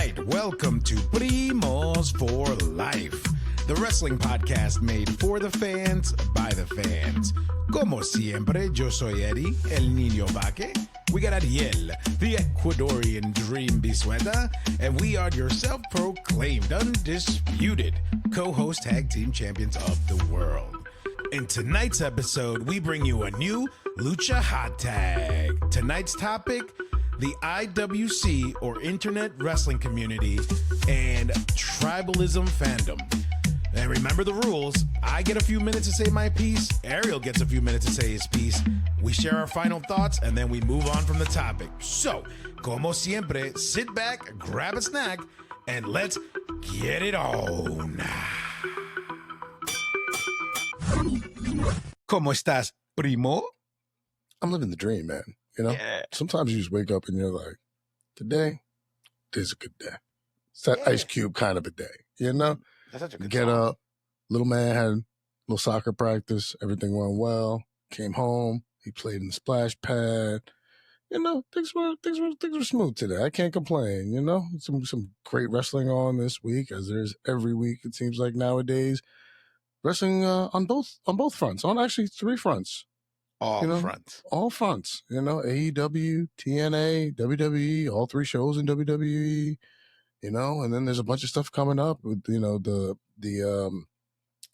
right, welcome to Primos for Life, the wrestling podcast made for the fans, by the fans. Como siempre, yo soy Eddie, el niño vaque. We got Ariel, the Ecuadorian dream bisueta, and we are your self-proclaimed, undisputed co-host tag team champions of the world. In tonight's episode, we bring you a new Lucha Hot Tag. Tonight's topic, the IWC, or Internet Wrestling Community, and Tribalism fandom. And remember the rules. I get a few minutes to say my piece. Ariel gets a few minutes to say his piece. We share our final thoughts, and then we move on from the topic. So, como siempre, sit back, grab a snack, and let's get it on. ¿Cómo estás, primo? I'm living the dream, man. You know, Yeah. Sometimes you just wake up and you're like, today is a good day. It's that Ice Cube kind of a day, you know? That's such a good Get song. up, little man had a little soccer practice, everything went well, came home, he played in the splash pad. You know, things were smooth today. I can't complain, you know? Some great wrestling on this week, as there's every week, it seems like nowadays. Wrestling on both fronts, on actually three fronts. All you know, fronts. All fronts, you know, AEW, TNA, WWE, all three shows in WWE, you know, and then there's a bunch of stuff coming up with, you know, the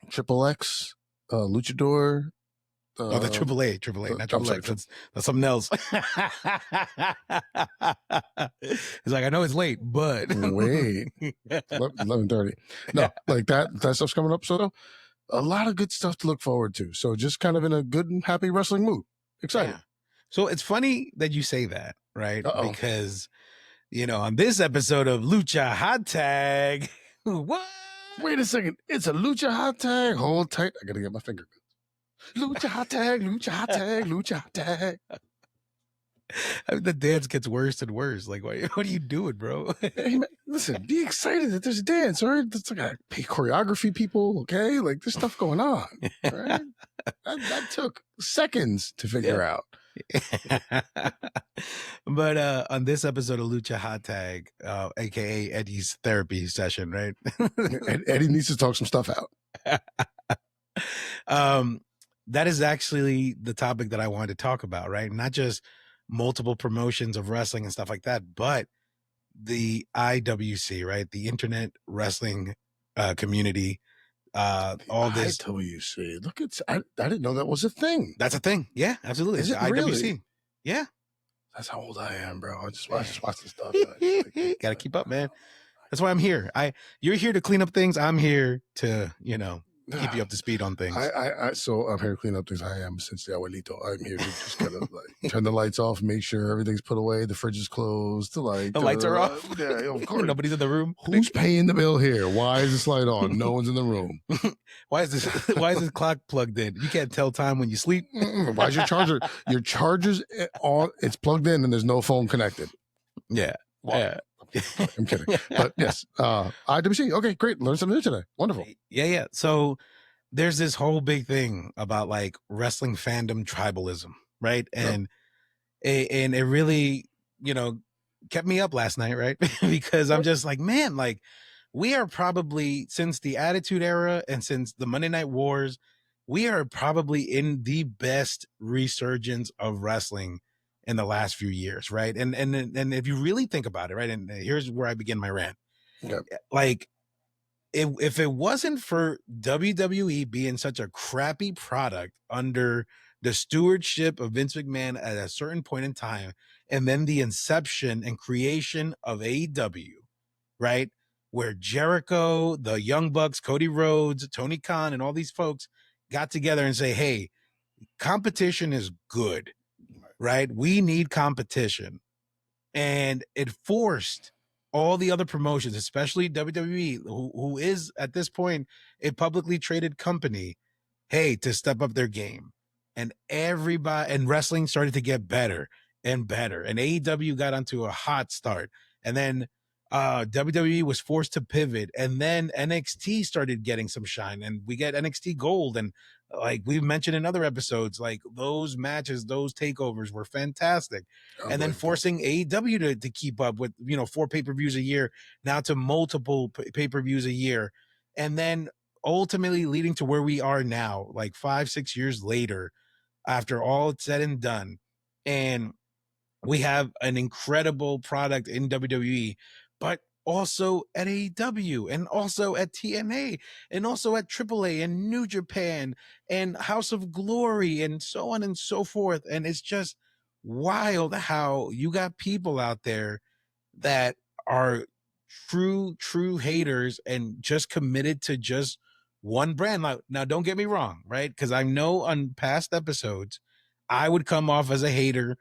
Triple X, Luchador. The Triple A, not Triple X. That's something else. It's like, I know it's late, but Wait, 11:30. No, like that stuff's coming up. So a lot of good stuff to look forward to. So just kind of in a good and happy wrestling mood. Excited. Yeah. So it's funny that you say that, right? Uh-oh. Because, you know, on this episode of Lucha Hot Tag, what? Wait a second. It's a Lucha Hot Tag. Hold tight. I got to get my finger good. Lucha Hot Tag, Lucha Hot Tag, Lucha Hot Tag. I mean, the dance gets worse and worse. Like, what are you doing, bro? Hey, man, listen, be excited that there's a dance, all right? It's like I pay choreography people, okay? Like, there's stuff going on, right? that took seconds to figure out. But on this episode of Lucha Hot Tag, aka Eddie's therapy session, right? Eddie needs to talk some stuff out. That is actually the topic that I wanted to talk about, right? Not just multiple promotions of wrestling and stuff like that, but the IWC, right? The Internet Wrestling Community. All this IWC. Look, I didn't know that was a thing. That's a thing. Yeah, absolutely. Is It's it the IWC. really? Yeah. That's how old I am, bro. I just watch this stuff. Gotta keep up, man. That's why I'm here. You're here to clean up things. I'm here to, you know, keep you up to speed on things. So I'm here to clean up things. I am since the abuelito. I'm here to just kind of like turn the lights off, make sure everything's put away, the fridge is closed, the lights are off. Yeah, of course. Nobody's in the room. Who's paying the bill here? Why is this light on? No one's in the room. Why is this clock plugged in? You can't tell time when you sleep. Why is your charger? Your charger's on. It's plugged in and there's no phone connected. Yeah. Wow. Yeah. I'm kidding. But yes, IWC. Okay, great. Learn something new today. Wonderful. Yeah. So there's this whole big thing about like wrestling fandom tribalism, right? And it really, you know, kept me up last night, right? Because I'm just like, man, like we are probably, since the Attitude Era and since the Monday Night Wars, we are probably in the best resurgence of wrestling in the last few years, right? And if you really think about it, right? And here's where I begin my rant. Yep. Like, if it wasn't for WWE being such a crappy product under the stewardship of Vince McMahon at a certain point in time, and then the inception and creation of AEW, right? Where Jericho, the Young Bucks, Cody Rhodes, Tony Khan, and all these folks got together and say, hey, competition is good, right? We need competition. And it forced all the other promotions, especially WWE, who is at this point a publicly traded company, hey, to step up their game. And everybody, and wrestling started to get better and better. And AEW got onto a hot start. And then WWE was forced to pivot. And then NXT started getting some shine. And we get NXT Gold. And Like we've mentioned in other episodes, like those matches, those takeovers were fantastic. And then forcing AEW to keep up with, 4 pay-per-views a year, now to multiple pay-per-views a year. And then ultimately leading to where we are now, like 5-6 years later, after all it's said and done. And we have an incredible product in WWE, but also at AEW and also at TNA and also at AAA and New Japan and House of Glory and so on and so forth. And it's just wild how you got people out there that are true haters and just committed to just one brand. Now don't get me wrong, right? Because I know on past episodes, I would come off as a hater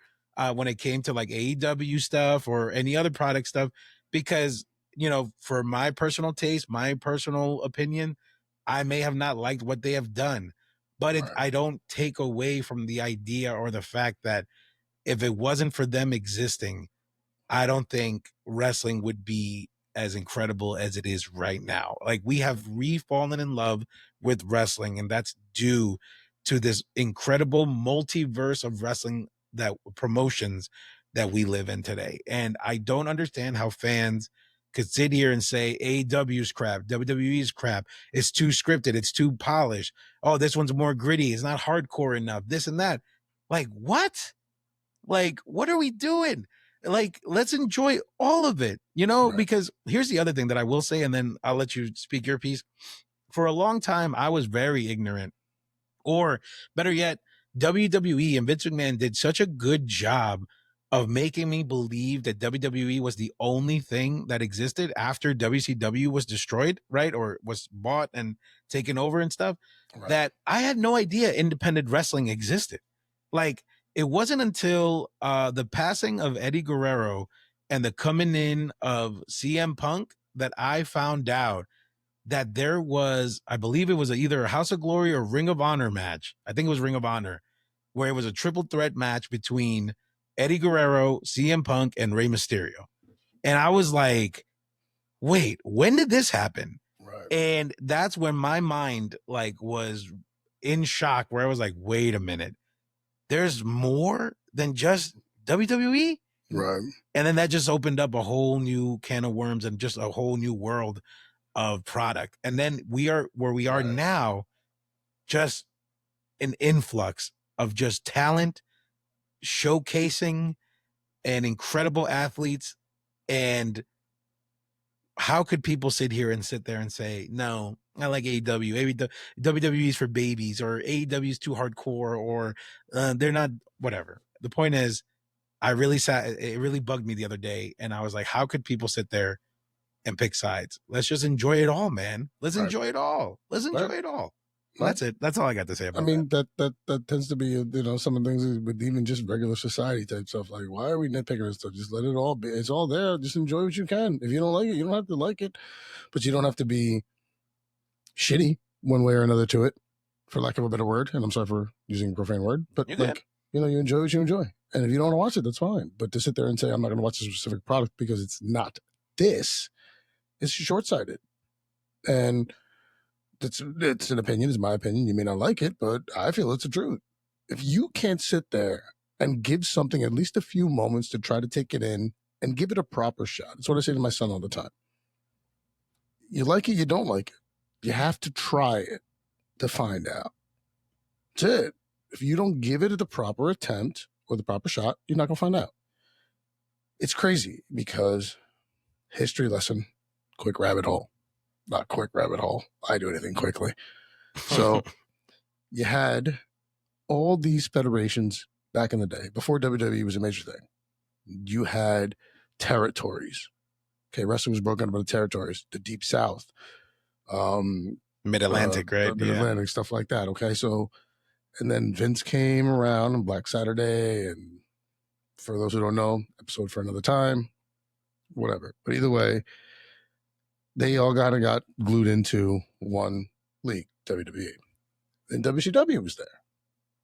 when it came to like AEW stuff or any other product stuff, because, for my personal taste, my personal opinion, I may have not liked what they have done, but I don't take away from the idea or the fact that if it wasn't for them existing, I don't think wrestling would be as incredible as it is right now. Like we have re-fallen in love with wrestling, and that's due to this incredible multiverse of wrestling that promotions that we live in today. And I don't understand how fans could sit here and say AEW's crap, WWE's crap, it's too scripted, it's too polished. Oh, this one's more gritty, it's not hardcore enough, this and that. Like, what? Like, what are we doing? Like, let's enjoy all of it, because here's the other thing that I will say, and then I'll let you speak your piece. For a long time, I was very ignorant, or better yet, WWE and Vince McMahon did such a good job of making me believe that WWE was the only thing that existed after WCW was destroyed, right? Or was bought and taken over and stuff, that I had no idea independent wrestling existed. Like, it wasn't until the passing of Eddie Guerrero and the coming in of CM Punk that I found out that there was, I believe it was either a House of Glory or Ring of Honor match. I think it was Ring of Honor, where it was a triple threat match between Eddie Guerrero, CM Punk, and Rey Mysterio. And I was like, wait, when did this happen? And that's when my mind was in shock, where I was like, wait a minute, there's more than just WWE? Right. And then that just opened up a whole new can of worms and just a whole new world of product. And then we are where we are now, just an influx of just talent, showcasing, and incredible athletes. And how could people sit there and say, no, I like AEW. WWE is for babies, or AEW is too hardcore, or they're not, whatever. The point is, it really bugged me the other day. And I was like, how could people sit there and pick sides? Let's just enjoy it all, man. Let's enjoy it all. Let's enjoy it all. That's it. That's all I got to say about that. That tends to be, some of the things with even just regular society type stuff. Like, why are we nitpicking this stuff? Just let it all be. It's all there. Just enjoy what you can. If you don't like it, you don't have to like it, but you don't have to be shitty one way or another to it, for lack of a better word. And I'm sorry for using a profane word, but you enjoy what you enjoy. And if you don't want to watch it, that's fine. But to sit there and say, I'm not going to watch a specific product because it's not this, it's short-sighted. And it's an opinion. It's my opinion. You may not like it, but I feel it's the truth. If you can't sit there and give something at least a few moments to try to take it in and give it a proper shot. That's what I say to my son all the time. You like it, you don't like it. You have to try it to find out. That's it. If you don't give it the proper attempt or the proper shot, you're not going to find out. It's crazy because history lesson, quick rabbit hole. Not quick rabbit hole. I do anything quickly. So you had all these federations back in the day, before WWE was a major thing. You had territories. Okay, wrestling was broken up into territories. The Deep South. Mid-Atlantic, right? Mid-Atlantic, stuff like that. Okay, so, and then Vince came around on Black Saturday, and for those who don't know, episode for another time, whatever. But either way, they all got glued into one league, WWE. And WCW was there.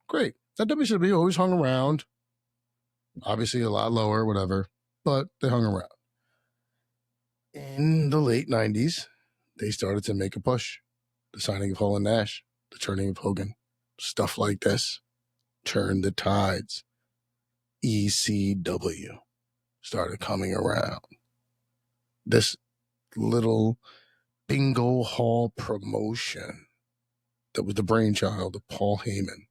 Great. That WCW always hung around. Obviously a lot lower, whatever, but they hung around. In the late 90s, they started to make a push. The signing of Hall and Nash, the turning of Hogan, stuff like this turned the tides. ECW started coming around. This little bingo hall promotion that was the brainchild of Paul Heyman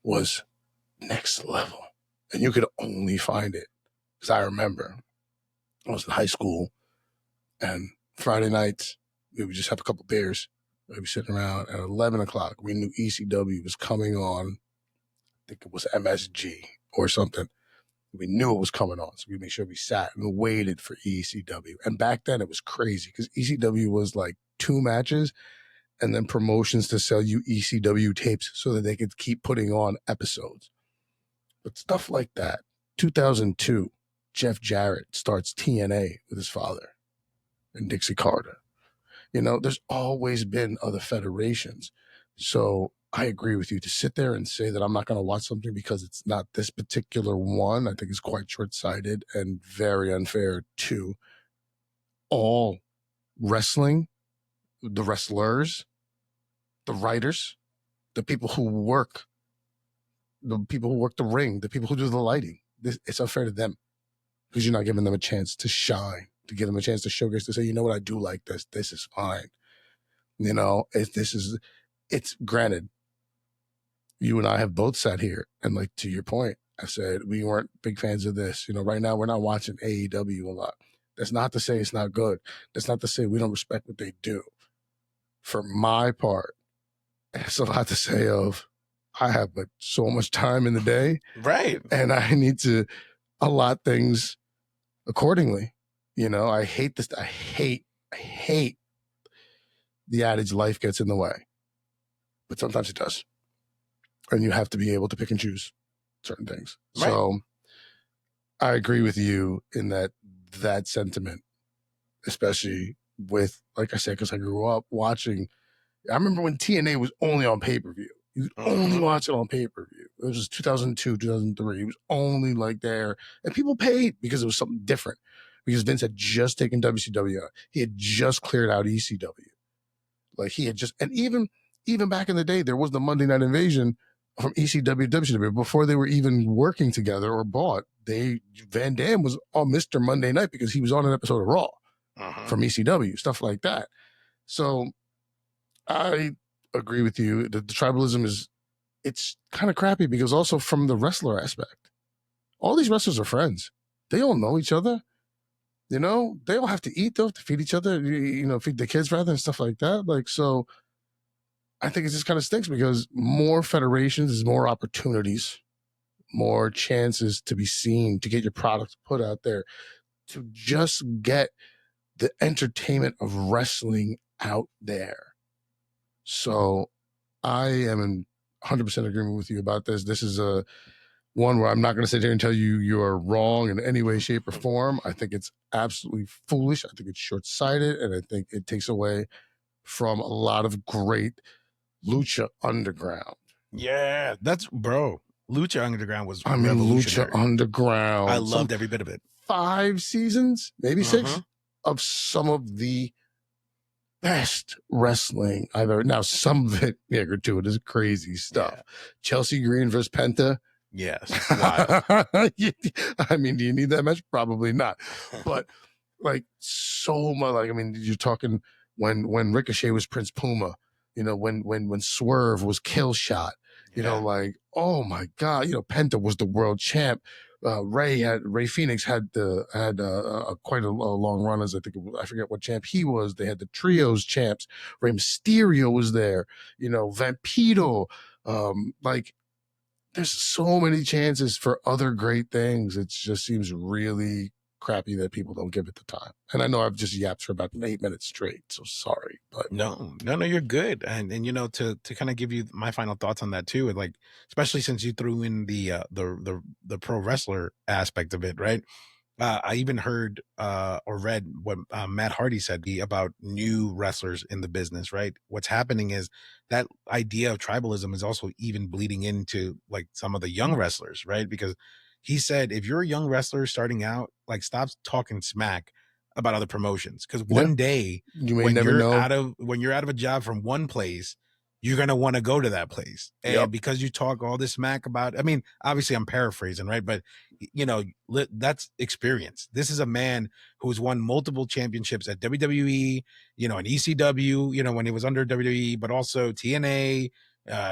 was next level. And you could only find it. Because I remember I was in high school and Friday nights, we would just have a couple beers. We'd be sitting around at 11 o'clock. We knew ECW was coming on. I think it was MSG or something. We knew it was coming on. So we made sure we sat and waited for ECW. And back then it was crazy because ECW was like 2 matches and then promotions to sell you ECW tapes so that they could keep putting on episodes. But stuff like that. 2002, Jeff Jarrett starts TNA with his father and Dixie Carter. You know, there's always been other federations. So I agree with you. To sit there and say that I'm not going to watch something because it's not this particular one, I think is quite short-sighted and very unfair to all wrestling, the wrestlers, the writers, the people who work the ring, the people who do the lighting. It's unfair to them because you're not giving them a chance to shine, to give them a chance to showcase, to say, you know what, I do like this. This is fine. You know, it's granted, you and I have both sat here and, like, to your point, I said we weren't big fans of this. You know, right now we're not watching AEW a lot. That's not to say it's not good. That's not to say we don't respect what they do. For my part, it's a lot to say of, I have but so much time in the day. Right. And I need to allot things accordingly. You know, I hate this. I hate the adage life gets in the way. But sometimes it does. And you have to be able to pick and choose certain things. Right. So I agree with you in that sentiment, especially with, like I said, because I grew up watching. I remember when TNA was only on pay-per-view. You could only watch it on pay-per-view. It was 2002, 2003. It was only like there. And people paid because it was something different. Because Vince had just taken WCW out. He had just cleared out ECW. Like he had just, and even back in the day, there was the Monday Night Invasion from ECW to WCW before they were even working together or bought. Van Dam was on Mr. Monday Night because he was on an episode of Raw from ECW, stuff like that. So I agree with you. The tribalism it's kind of crappy because also from the wrestler aspect, all these wrestlers are friends. They all know each other. You know, they all have to eat, they have to feed each other, you know, feed the kids rather and stuff like that. Like, so I think it just kind of stinks because more federations is more opportunities, more chances to be seen, to get your product put out there, to just get the entertainment of wrestling out there. So I am in 100% agreement with you about this. This is one where I'm not going to sit here and tell you you are wrong in any way, shape, or form. I think it's absolutely foolish. I think it's short-sighted, and I think it takes away from a lot of great Lucha Underground. Yeah, Lucha Underground was revolutionary. Lucha Underground. I loved every bit of it. 5 seasons, maybe 6, of some of the best wrestling I've ever. Now, some of it, gratuitous, crazy stuff. Yeah. Chelsea Green versus Penta. Yes. Wow. I mean, do you need that match? Probably not. But like so much, like, I mean, you're talking when Ricochet was Prince Puma, you know, when Swerve was Kill Shot, you know, like, oh my God, you know, Penta was the world champ. Ray Phoenix had quite a long run as I forget what champ he was. They had the trios champs. Rey Mysterio was there, you know, Vampiro, like. There's so many chances for other great things. It just seems really crappy that people don't give it the time. And I know I've just yapped for about 8 minutes straight, so sorry. But no, you're good. And you know, to kind of give you my final thoughts on that too, like especially since you threw in the pro wrestler aspect of it, right? I even heard or read what Matt Hardy said about new wrestlers in the business, right? What's happening is that idea of tribalism is also even bleeding into like some of the young wrestlers, right? Because he said, if you're a young wrestler starting out, like stop talking smack about other promotions. Because one day you may never know. when you're out of a job from one place, you're going to want to go to that place. And Yep. because you talk all this smack about, I mean, obviously I'm paraphrasing, right? But, you know, that's experience. This is a man who's won multiple championships at WWE, you know, and ECW, you know, when he was under WWE, but also TNA,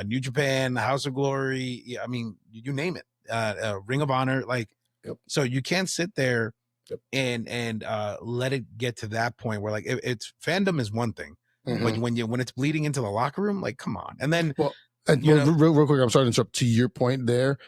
New Japan, House of Glory. I mean, you name it, Ring of Honor. Like, Yep. So you can't sit there Yep. and let it get to that point where like it's fandom is one thing. Mhm. But when it's bleeding into the locker room, like, come on. And then, real quick, I'm sorry to interrupt. To your point there,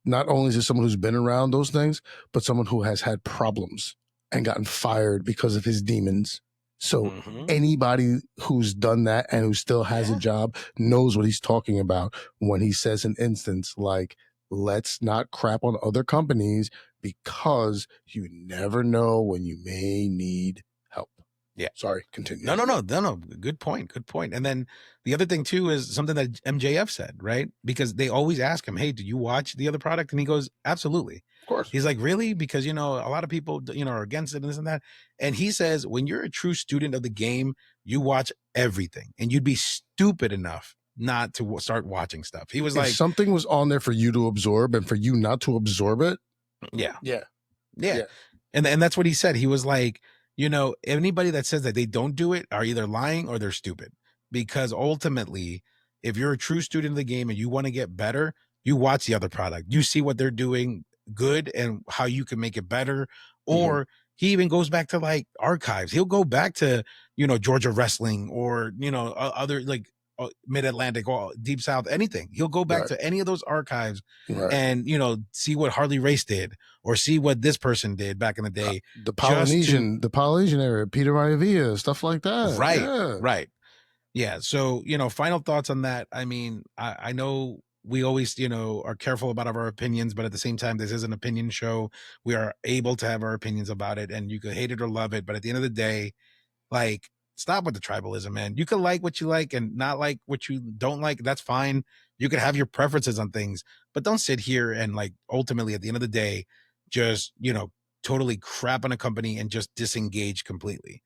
not only is it someone who's been around those things, but someone who has had problems and gotten fired because of his demons. So anybody who's done that and who still has a job knows what he's talking about when he says an instance like, let's not crap on other companies because you never know when you may need help. Yeah. Sorry, continue. No. Good point. And then the other thing too is something that MJF said, right? Because they always ask him, hey, do you watch the other product? And he goes, absolutely. Of course. He's like, really? Because, you know, a lot of people, you know, are against it and this and that. And he says, when you're a true student of the game, you watch everything and you'd be stupid enough not to start watching stuff. He was if like, something was on there for you to absorb and for you not to absorb it. Yeah. Yeah. And that's what he said. He was like, you know, anybody that says that they don't do it are either lying or they're stupid, because ultimately, if you're a true student of the game and you want to get better, you watch the other product, you see what they're doing good and how you can make it better. Or he even goes back to like archives. He'll go back to, you know, Georgia wrestling or, you know, other like Mid-Atlantic or Deep South, anything. He'll go back to any of those archives and, you know, see what Harley Race did or see what this person did back in the day. The Polynesian area, Peter Maivia, stuff like that. Right. Yeah. So, you know, final thoughts on that. I mean, I know we always, you know, are careful about our opinions, but at the same time, this is an opinion show. We are able to have our opinions about it, and you could hate it or love it. But at the end of the day, like, stop with the tribalism, man. You can like what you like and not like what you don't like. That's fine. You can have your preferences on things, but don't sit here and like ultimately at the end of the day, just, you know, totally crap on a company and just disengage completely.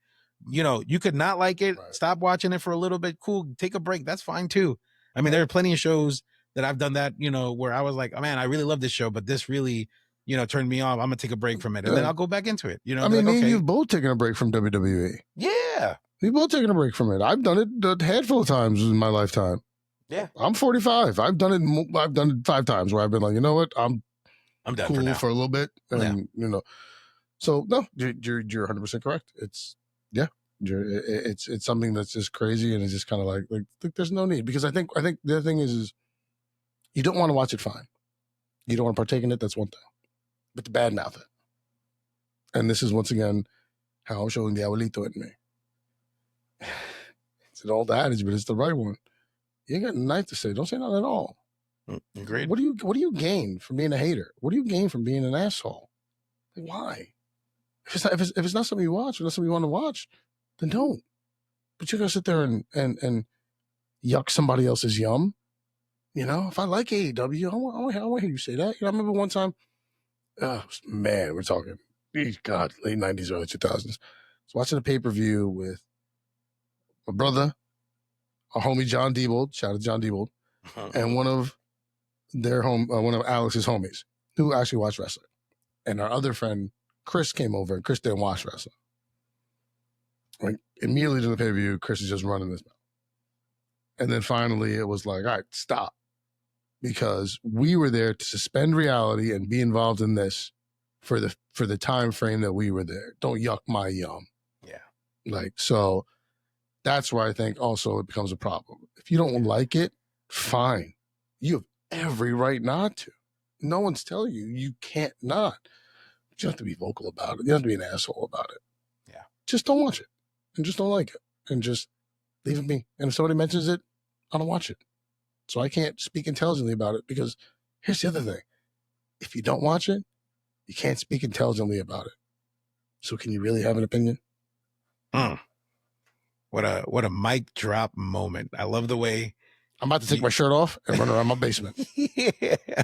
You know, you could not like it, stop watching it for a little bit. Cool. Take a break. That's fine too. I mean, there are plenty of shows that I've done that, you know, where I was like, oh man, I really love this show, but this really, you know, turned me off. I'm gonna take a break from it and then I'll go back into it. You know, I mean, like, me and you've both taken a break from WWE. Yeah. We've both taken a break from it. I've done it a handful of times in my lifetime. Yeah. I'm 45. I've done it 5 times where I've been like, you know what? I'm done cool for a little bit. And, you know, so no, you're 100% correct. It's something that's just crazy. And it's just kind of like there's no need, because I think the other thing is you don't want to watch it. Fine. You don't want to partake in it. That's one thing, but to badmouth it. And this is once again how I'm showing the abuelito in me. It's an old adage, but it's the right one. You ain't got a knife to say. Don't say nothing at all. Agreed. What do you gain from being a hater? What do you gain from being an asshole? Like, why? If it's not something you watch, or not something you want to watch, then don't. But you're gonna sit there and yuck somebody else's yum. You know, if I like AEW, I want to hear you say that. You know, I remember one time, man, we're talking, God, late 90s, early 2000s. I was watching a pay-per-view with my brother, our homie John Diebold, shout out to John Diebold, and one of Alex's homies who actually watched wrestling. And our other friend, Chris, came over, and Chris didn't watch wrestling. Like, immediately to the pay-per-view, Chris is just running his mouth. And then finally it was like, all right, stop. Because we were there to suspend reality and be involved in this for the time frame that we were there. Don't yuck my yum. Yeah. Like, so that's where I think also it becomes a problem. If you don't like it, fine. You have every right not to. No one's telling you you can't not. But you have to be vocal about it. You have to be an asshole about it. Yeah. Just don't watch it. And just don't like it. And just leave it be. And if somebody mentions it, I don't watch it. So I can't speak intelligently about it, because here's the other thing. If you don't watch it, you can't speak intelligently about it. So can you really have an opinion? What a mic drop moment. I love the way I'm about to take my shirt off and run around my basement. Yeah.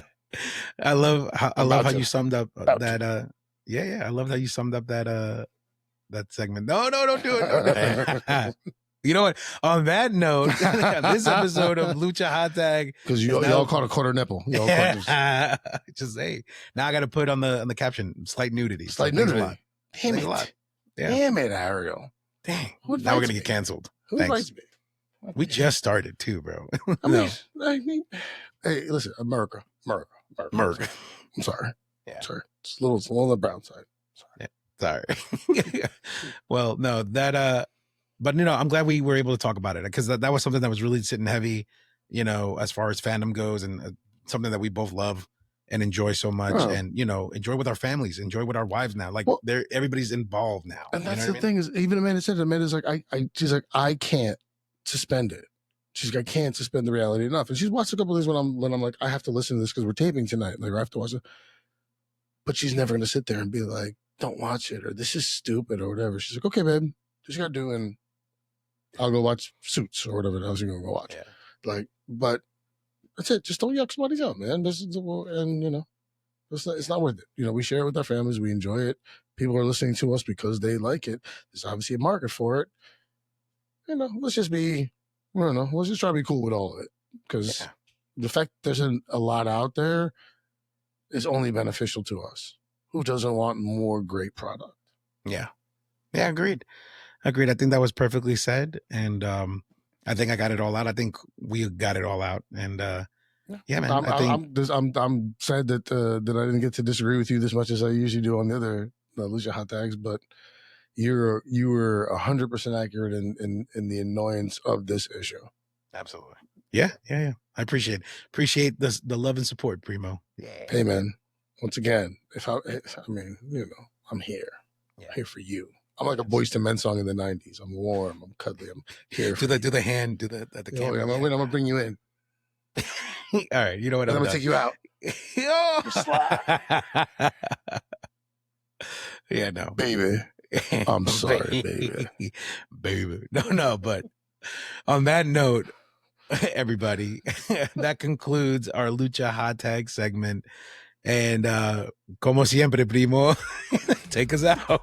I love how you summed up that I loved how you summed up that segment. No, don't do it. You know what? On that note, this episode of Lucha Hot Tag, because y'all caught a quarter nipple. Y'all caught just hey, now I got to put on the caption slight nudity. Slight so nudity. A lot. Damn it! A lot. Yeah. Damn it, Ariel. Dang. Now we're gonna get canceled. Who invites me? We just started too, bro. I mean, hey, listen, America. I'm sorry. Yeah. Sorry. It's a little on the brown side. Sorry. Well, no, that but I'm glad we were able to talk about it because that was something that was really sitting heavy, as far as fandom goes, and something that we both love and enjoy so much, and enjoy with our families, enjoy with our wives now. Like everybody's involved now. And that's the thing is, even Amanda said, Amanda's like, she's like, I can't suspend it. She's like, I can't suspend the reality enough. And she's watched a couple of these when I'm like, I have to listen to this because we're taping tonight. Like I have to watch it. But she's never gonna sit there and be like, don't watch it, or this is stupid, or whatever. She's like, okay, babe, just gotta do, and I'll go watch Suits or whatever else you're gonna go watch. Yeah. Like, but that's it. Just don't yuck somebody's out, man. This is, and it's not worth it. We share it with our families. We enjoy it. People are listening to us because they like it. There's obviously a market for it. Let's just be, let's just try to be cool with all of it. Because the fact there's a lot out there is only beneficial to us. Who doesn't want more great product? Yeah. Yeah, agreed. I think that was perfectly said. And I think I got it all out. I think we got it all out. And yeah, man. I'm sad that I didn't get to disagree with you this much as I usually do on the other Lucha Hot Tags, but you were 100% accurate in the annoyance of this issue. Absolutely. Yeah. I appreciate the love and support, Primo. Yeah. Hey, man. Once again, I'm here. Yeah. I'm here for you. I'm like a Boyz II Men song in the 90s. I'm warm. I'm cuddly. I'm here. Do the hand. Do the camera. I'm gonna bring you in. All right. You know what? I'm gonna take you out. Yeah. No, baby. I'm sorry, baby. Baby. No. But on that note, everybody, that concludes our Lucha Hot Tag segment. And como siempre, Primo, take us out.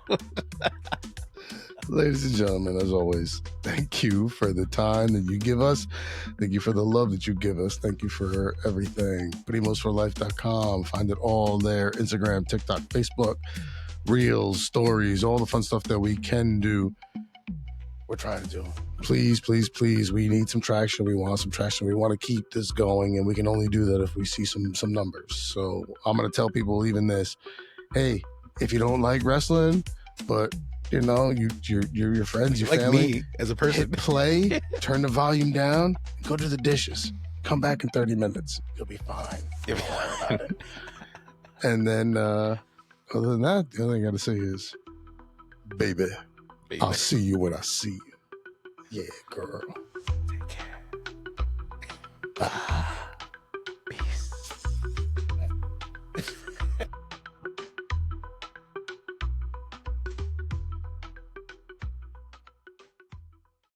Ladies and gentlemen, as always, thank you for the time that you give us. Thank you for the love that you give us. Thank you for everything. PrimosForLife.com. Find it all there. Instagram, TikTok, Facebook, Reels, stories, all the fun stuff that we can do. We're trying to do. Please, we need some traction. We want some traction. We want to keep this going, and we can only do that if we see some numbers. So I'm going to tell people even this. Hey, if you don't like wrestling, but your friends, your like family, me as a person, hit play, turn the volume down, go do the dishes. Come back in 30 minutes. You'll be fine. Don't worry about it. And then, other than that, the only thing I got to say is, baby, I'll see you when I see you. Yeah, girl. Take care. Bye.